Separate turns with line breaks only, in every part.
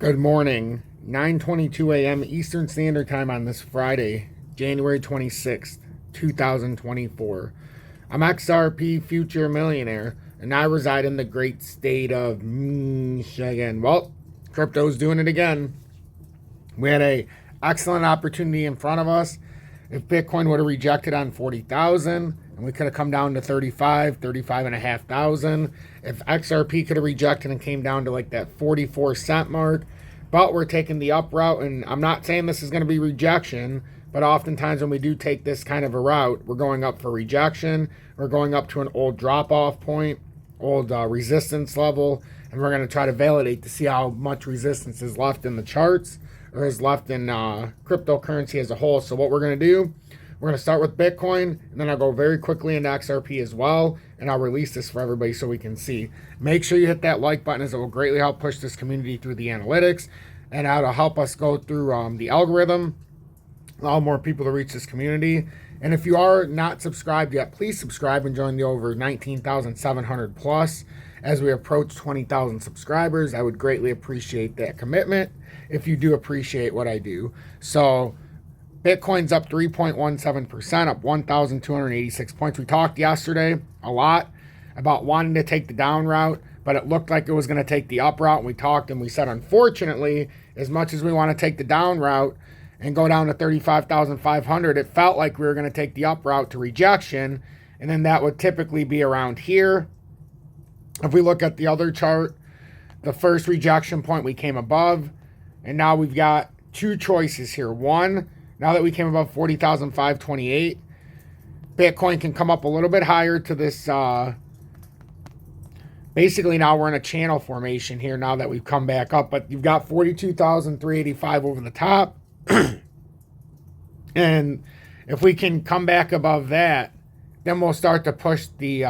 Good morning, 9:22 a.m. Eastern Standard Time on this Friday, January 26th, 2024. I'm XRP Future Millionaire, and I reside in the great state of Michigan. Well, crypto's doing it again. We had an excellent opportunity in front of us. If Bitcoin would have rejected on 40,000, and we could have come down to 35,500. If XRP could have rejected and came down to like that 44-cent mark, but we're taking the up route, and I'm not saying this is going to be rejection, but oftentimes when we do take this kind of a route, we're going up for rejection, we're going up to an old drop-off point, old resistance level, and we're going to try to validate to see how much resistance is left in the charts or is left in cryptocurrency as a whole. So what we're going to do, we're going to start with Bitcoin, and then I'll go very quickly into XRP as well, and I'll release this for everybody so we can see. Make sure you hit that like button, as it will greatly help push this community through the analytics, and that'll help us go through the algorithm, allow more people to reach this community. And if you are not subscribed yet, please subscribe and join the over 19,700 plus as we approach 20,000 subscribers. I would greatly appreciate that commitment if you do appreciate what I do. So Bitcoin's up 3.17%, up 1,286 points. We talked yesterday a lot about wanting to take the down route, but it looked like it was going to take the up route. And we talked and we said, unfortunately, as much as we want to take the down route and go down to 35,500, it felt like we were going to take the up route to rejection, and then that would typically be around here. If we look at the other chart, the first rejection point we came above, and now we've got two choices here. One, now that we came above 40,528, Bitcoin can come up a little bit higher to this. Basically, now we're in a channel formation here now that we've come back up, but you've got 42,385 over the top. And if we can come back above that, then we'll start to push the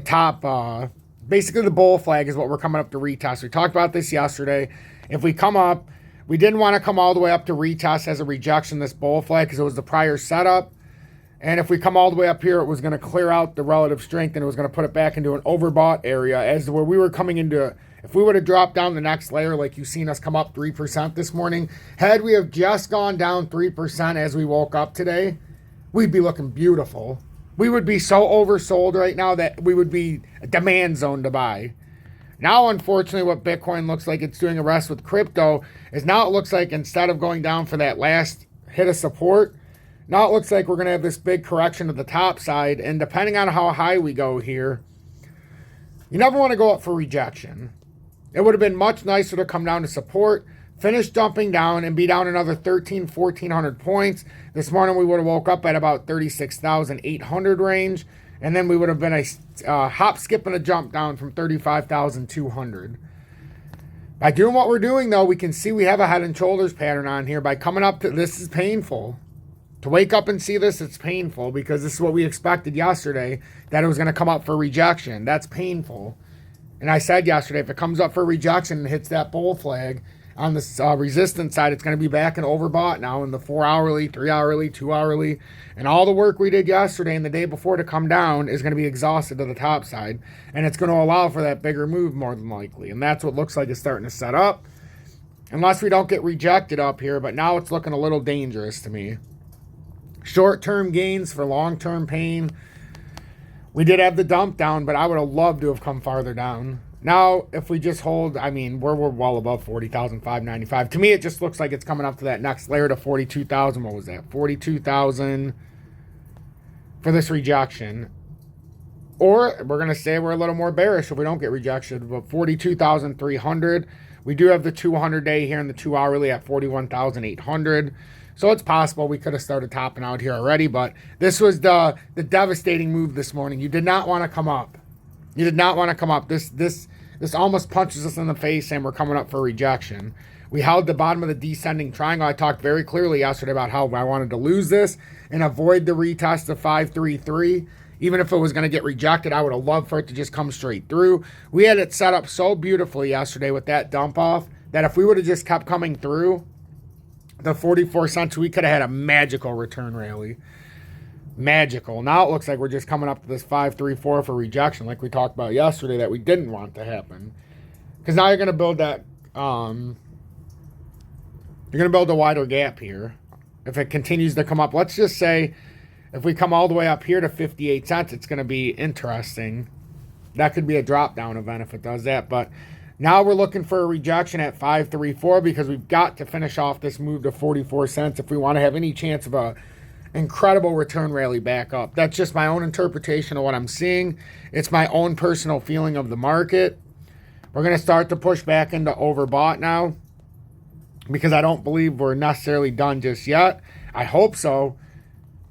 top. Basically, the bull flag is what we're coming up to retest. We talked about this yesterday. If we come up, we didn't want to come all the way up to retest as a rejection, this bull flag, because it was the prior setup. And if we come all the way up here, it was going to clear out the relative strength, and it was going to put it back into an overbought area as to where we were coming into. If we would have dropped down the next layer, like you've seen us come up 3% this morning, had we have just gone down 3% as we woke up today, we'd be looking beautiful. We would be so oversold right now that we would be a demand zone to buy. Now, unfortunately, what Bitcoin looks like it's doing a rest with crypto is now it looks like instead of going down for that last hit of support, now it looks like we're going to have this big correction to the top side. And depending on how high we go here, you never want to go up for rejection. It would have been much nicer to come down to support, finish dumping down, and be down another 1,400 points. This morning we would have woke up at about 36,800 range, and then we would have been a hop, skip, and a jump down from 35,200. By doing what we're doing, though, we can see we have a head and shoulders pattern on here. By coming up to this is painful. To wake up and see this, it's painful, because this is what we expected yesterday, that it was going to come up for rejection. That's painful. And I said yesterday, if it comes up for rejection and hits that bull flag on the resistance side, it's going to be back and overbought now in the 4-hourly, 3-hourly, 2-hourly. And all the work we did yesterday and the day before to come down is going to be exhausted to the top side. And it's going to allow for that bigger move more than likely. And that's what looks like it's starting to set up. Unless we don't get rejected up here. But now it's looking a little dangerous to me. Short-term gains for long-term pain. We did have the dump down, but I would have loved to have come farther down. Now, if we just hold, I mean, we're well above 40,595. To me, it just looks like it's coming up to that next layer to 42,000. What was that? 42,000 for this rejection. Or we're going to say we're a little more bearish if we don't get rejection, but 42,300. We do have the 200-day here and the 2-hourly at 41,800. So it's possible we could have started topping out here already, but this was the devastating move this morning. You did not want to come up. You did not want to come up. This almost punches us in the face saying we're coming up for rejection. We held the bottom of the descending triangle. I talked very clearly yesterday about how I wanted to lose this and avoid the retest of 533. Even if it was going to get rejected, I would have loved for it to just come straight through. We had it set up so beautifully yesterday with that dump off that if we would have just kept coming through the 44 cents, we could have had a magical return rally. Magical. Now it looks like we're just coming up to this 534 for rejection like we talked about yesterday that we didn't want to happen. Because now you're going to build that you're going to build a wider gap here. If it continues to come up, let's just say if we come all the way up here to 58 cents, it's going to be interesting. That could be a drop down event if it does that. But now we're looking for a rejection at 534 because we've got to finish off this move to 44 cents if we want to have any chance of a incredible return rally back up. That's just my own interpretation of what I'm seeing. It's my own personal feeling of the market. We're going to start to push back into overbought now because I don't believe we're necessarily done just yet. I hope so.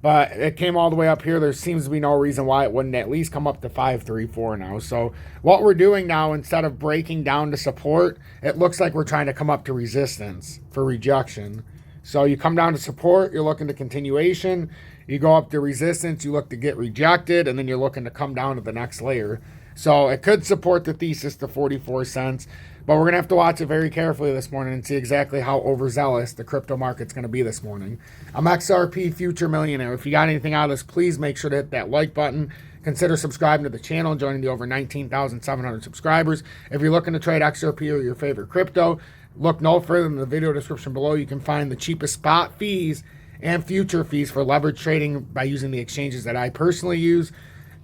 But it came all the way up here. There seems to be no reason why it wouldn't at least come up to 534 now. So what we're doing now, instead of breaking down to support, it looks like we're trying to come up to resistance for rejection. So you come down to support, you're looking to continuation. You go up to resistance, you look to get rejected, and then you're looking to come down to the next layer. So it could support the thesis to 44 cents. But we're going to have to watch it very carefully this morning and see exactly how overzealous the crypto market's going to be this morning. I'm XRP Future Millionaire. If you got anything out of this, please make sure to hit that like button. Consider subscribing to the channel and joining the over 19,700 subscribers. If you're looking to trade XRP or your favorite crypto, look no further than the video description below. You can find the cheapest spot fees and future fees for leverage trading by using the exchanges that I personally use.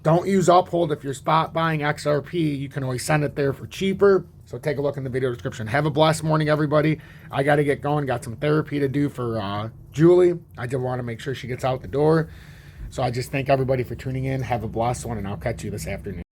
Don't use Uphold if you're spot buying XRP. You can always send it there for cheaper. So take a look in the video description. Have a blessed morning, everybody. I got to get going. Got some therapy to do for Julie. I just want to make sure she gets out the door. So I just thank everybody for tuning in. Have a blessed one, and I'll catch you this afternoon.